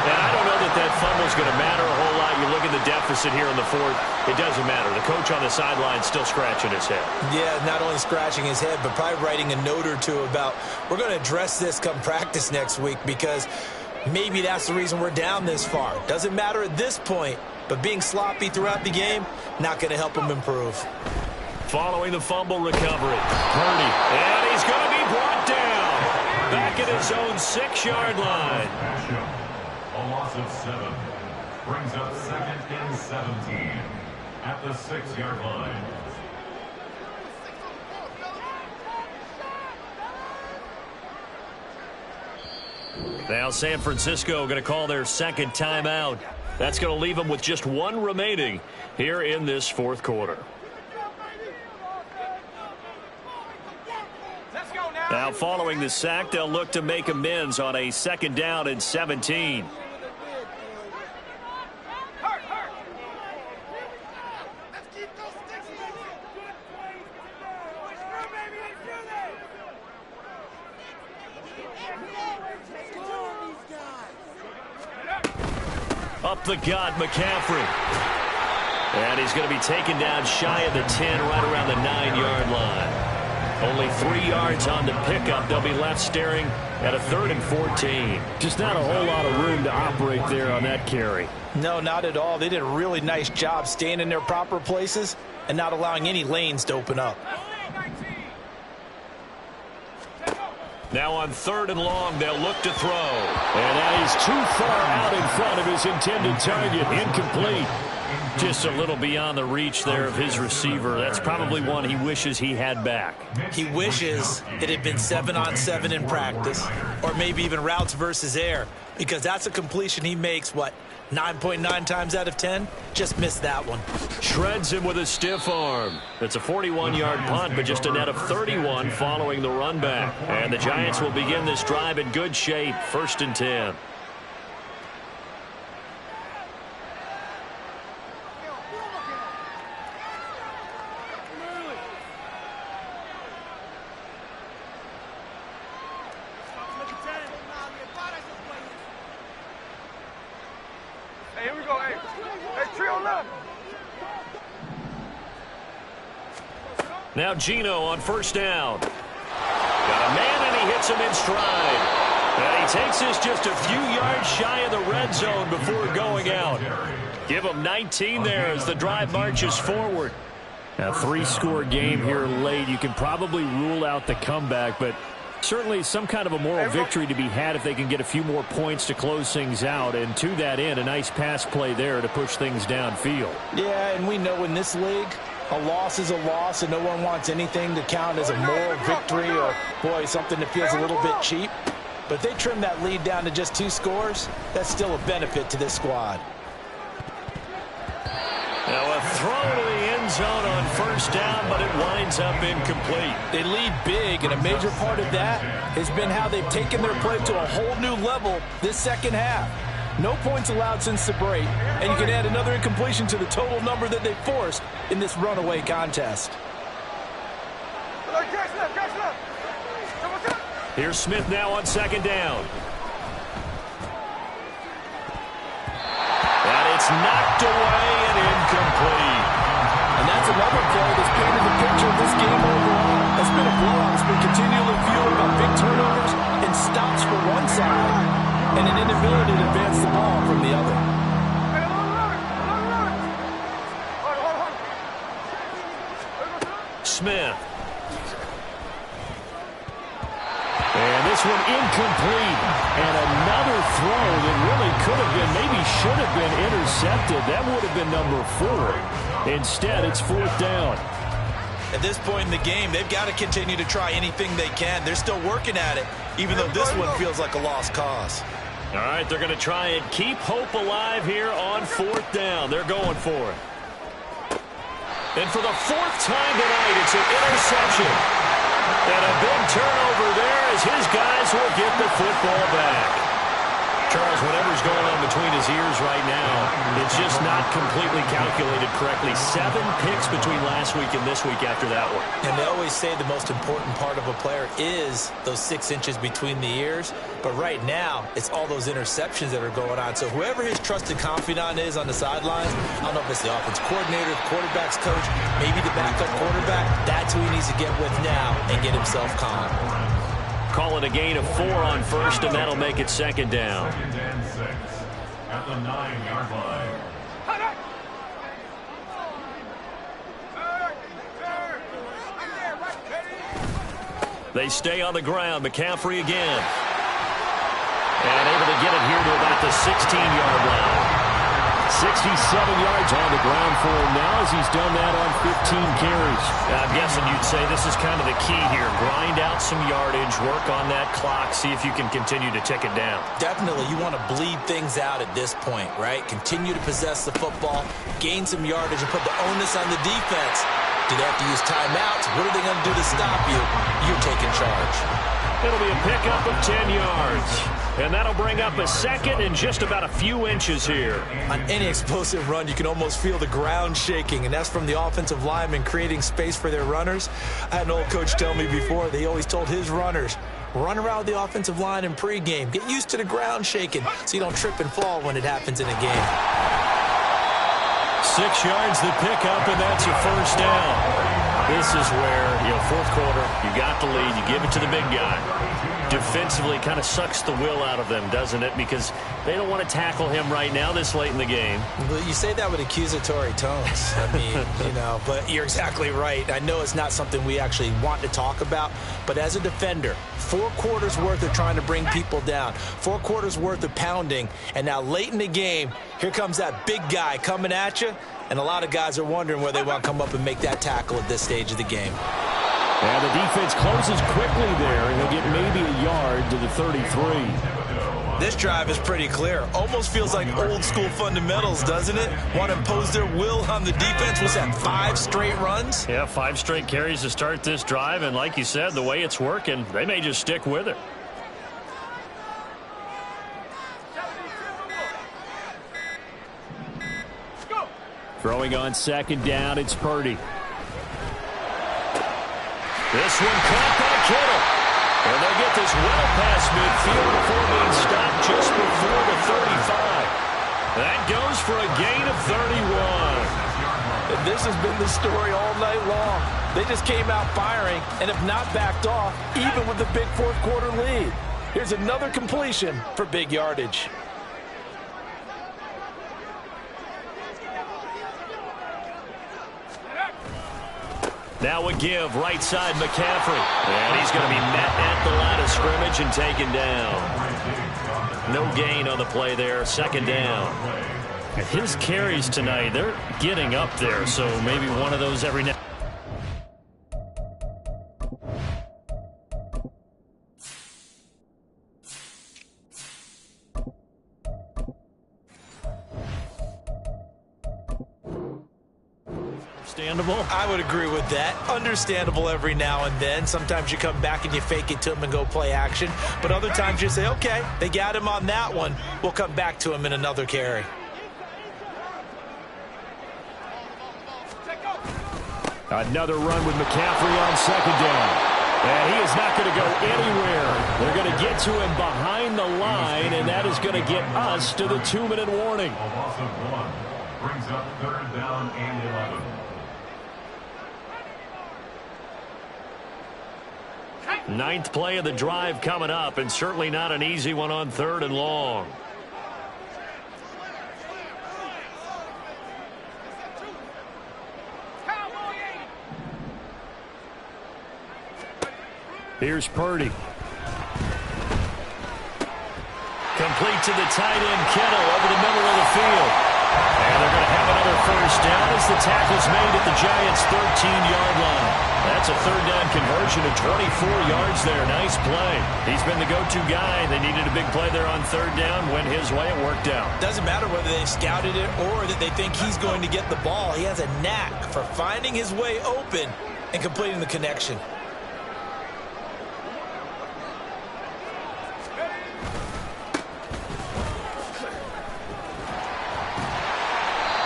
And I don't know that fumble's going to matter a whole lot. You look at the deficit here in the 4th. It doesn't matter. The coach on the sideline still scratching his head. Yeah, not only scratching his head, but probably writing a note or two about, we're going to address this come practice next week, because maybe that's the reason we're down this far. Doesn't matter at this point, but being sloppy throughout the game, not going to help him improve. Following the fumble recovery, Purdy. And he's going to be brought down. Back at his own 6-yard line. A loss of 7 brings up 2nd and 17 at the 6-yard line. Now San Francisco going to call their 2nd timeout. That's going to leave them with just 1 remaining here in this 4th quarter. Now following the sack, they'll look to make amends on a 2nd down and 17. Up the gut, McCaffrey. And he's going to be taken down shy of the 10, right around the 9-yard line. Only 3 yards on the pickup. They'll be left staring at a 3rd and 14. Just not a whole lot of room to operate there on that carry. No, not at all. They did a really nice job staying in their proper places and not allowing any lanes to open up. Now on 3rd and long, they'll look to throw. And that is too far out in front of his intended target. Incomplete. Just a little beyond the reach there of his receiver. That's probably one he wishes he had back. He wishes it had been 7-on-7 in practice, or maybe even routes versus air, because that's a completion he makes, 9.9 times out of 10? Just missed that one. Shreds him with a stiff arm. It's a 41-yard punt, but just a net of 31 following the run back. And the Giants will begin this drive in good shape, 1st and 10. Now Gino on first down. Got a man, and he hits him in stride. And he takes this just a few yards shy of the red zone before going out. Give him 19 there as the drive marches forward. A 3-score game here late. You can probably rule out the comeback, but certainly some kind of a moral victory to be had if they can get a few more points to close things out. And to that end, a nice pass play there to push things downfield. Yeah, and we know in this league, a loss is a loss, and no one wants anything to count as a moral victory or, boy, something that feels a little bit cheap. But if they trim that lead down to just 2 scores, that's still a benefit to this squad. Now a throw to the end zone on first down, but it winds up incomplete. They lead big, and a major part of that has been how they've taken their play to a whole new level this second half. No points allowed since the break, and you can add another incompletion to the total number that they forced in this runaway contest. Here's Smith now on second down. And it's knocked away and incomplete. And that's another play that's painted the picture of this game overall. It's been a blowout. It's been continually fueled by big turnovers and stops for one side and an inability to advance the ball from the other. Smith. And this one incomplete. And another throw that really could have been, maybe should have been intercepted. That would have been number 4. Instead, it's 4th down. At this point in the game, they've got to continue to try anything they can. They're still working at it, even though this one feels like a lost cause. All right, they're going to try and keep hope alive here on 4th down. They're going for it. And for the 4th time tonight, it's an interception. And a big turnover there as his guys will get the football back. Charles, whatever's going on between his ears right now, it's just not completely calculated correctly. 7 picks between last week and this week after that one. And they always say the most important part of a player is those 6 inches between the ears. But right now, it's all those interceptions that are going on. So whoever his trusted confidant is on the sidelines, I don't know if it's the offense coordinator, the quarterback's coach, maybe the backup quarterback, that's who he needs to get with now and get himself calm. Call it a gain of 4 on first, and that'll make it 2nd down. 2nd and 6 at the 9-yard line. They stay on the ground. McCaffrey again. And able to get it here to about the 16-yard line. 67 yards on the ground for him now as he's done that on 15 carries. I'm guessing you'd say this is kind of the key here. Grind out some yardage, work on that clock, see if you can continue to tick it down. Definitely, you want to bleed things out at this point, right? Continue to possess the football, gain some yardage, and put the onus on the defense. Do they have to use timeouts? What are they going to do to stop you? You're taking charge. It'll be a pickup of 10 yards. And that'll bring up a 2nd and just about a few inches here. On any explosive run, you can almost feel the ground shaking, and that's from the offensive linemen creating space for their runners. I had an old coach tell me before, they always told his runners, run around the offensive line in pregame. Get used to the ground shaking so you don't trip and fall when it happens in a game. 6 yards the pickup, and that's a 1st down. This is where, 4th quarter, you got the lead, you give it to the big guy. Defensively kind of sucks the will out of them, doesn't it? Because they don't want to tackle him right now this late in the game. Well, you say that with accusatory tones. I mean, but you're exactly right. I know it's not something we actually want to talk about, but as a defender, 4 quarters worth of trying to bring people down, 4 quarters worth of pounding, and now late in the game, here comes that big guy coming at you, and a lot of guys are wondering where they want to come up and make that tackle at this stage of the game. And the defense closes quickly there, and they get maybe a yard to the 33. This drive is pretty clear. Almost feels like old school fundamentals, doesn't it? Want to impose their will on the defense. Was that 5 straight runs? Yeah, 5 straight carries to start this drive, and like you said, the way it's working, they may just stick with it. Throwing on 2nd down, it's Purdy. This one caught by Kittle. And they'll get this well past midfield before being stopped just before the 35. That goes for a gain of 31. And this has been the story all night long. They just came out firing and have not backed off, even with the big fourth-quarter lead. Here's another completion for big yardage. Now a give, right side McCaffrey. And he's going to be met at the line of scrimmage and taken down. No gain on the play there, second down. His carries tonight, they're getting up there, so maybe one of those every now. Understandable. I would agree with that. Understandable every now and then. Sometimes you come back and you fake it to him and go play action. But other times you say, okay, they got him on that one. We'll come back to him in another carry. Another run with McCaffrey on second down. And he is not going to go anywhere. They're going to get to him behind the line, and that is going to get us to the 2-minute warning. A loss of 1 brings up third down and 11. Ninth play of the drive coming up, and certainly not an easy one on third and long. Here's Purdy. Complete to the tight end, Kittle, over the middle of the field. And they're going to have another first down as the tackle's made at the Giants' 13-yard line. That's a third down conversion of 24 yards there. Nice play. He's been the go-to guy. They needed a big play there on third down. Went his way. It worked out. Doesn't matter whether they scouted it or that they think he's going to get the ball. He has a knack for finding his way open and completing the connection.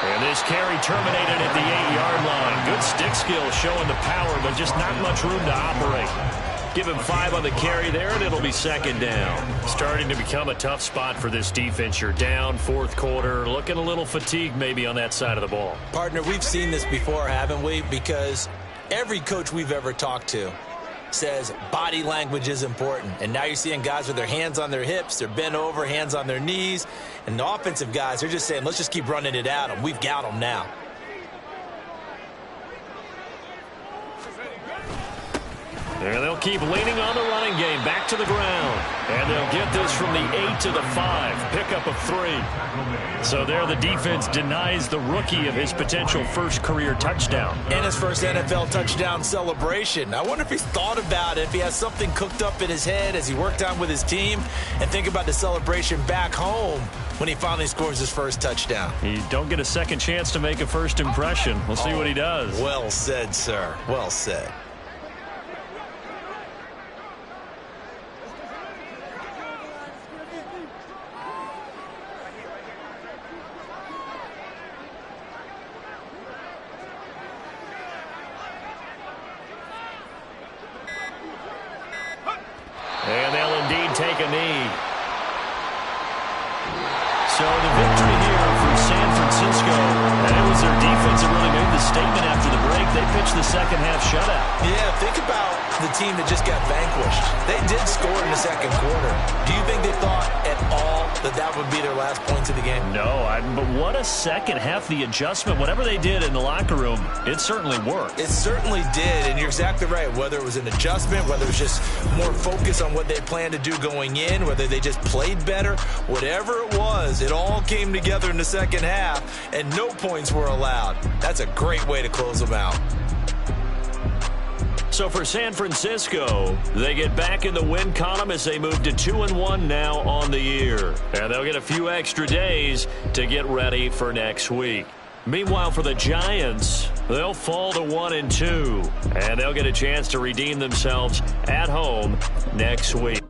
And this carry terminated at the 8-yard line. Good stick skill showing the power, but just not much room to operate. Give him 5 on the carry there, and it'll be second down. Starting to become a tough spot for this defense. You're down fourth quarter, looking a little fatigued maybe on that side of the ball. Partner, we've seen this before, haven't we? Because every coach we've ever talked to says body language is important. And now you're seeing guys with their hands on their hips, they're bent over, hands on their knees. And the offensive guys, they're just saying, let's just keep running it at them. We've got them now. And they'll keep leaning on the running game. Back to the ground. And they'll get this from the 8 to the 5. Pickup of 3. So there the defense denies the rookie of his potential first career touchdown. And his first NFL touchdown celebration. I wonder if he's thought about it, if he has something cooked up in his head as he worked on with his team, and think about the celebration back home when he finally scores his first touchdown. You don't get a second chance to make a first impression. We'll see what he does. Well said, sir. Well said. And they'll indeed take a knee. So the victory here for San Francisco. And it was their defense that really made the statement after the break. They pitched the second half shutout. Yeah, think about the team that just got vanquished. They did score in the second quarter. Do you think they thought at all that that would be their last points of the game? No, but what a second half. The adjustment, whatever they did in the locker room, it certainly worked. It certainly did, and you're exactly right. Whether it was an adjustment, whether it was just more focus on what they planned to do going in, whether they just played better, whatever it was, it all came together in the second half, and no points were allowed. That's a great way to close them out. So for San Francisco, they get back in the win column as they move to 2-1 now on the year. And they'll get a few extra days to get ready for next week. Meanwhile, for the Giants, they'll fall to 1-2. And they'll get a chance to redeem themselves at home next week.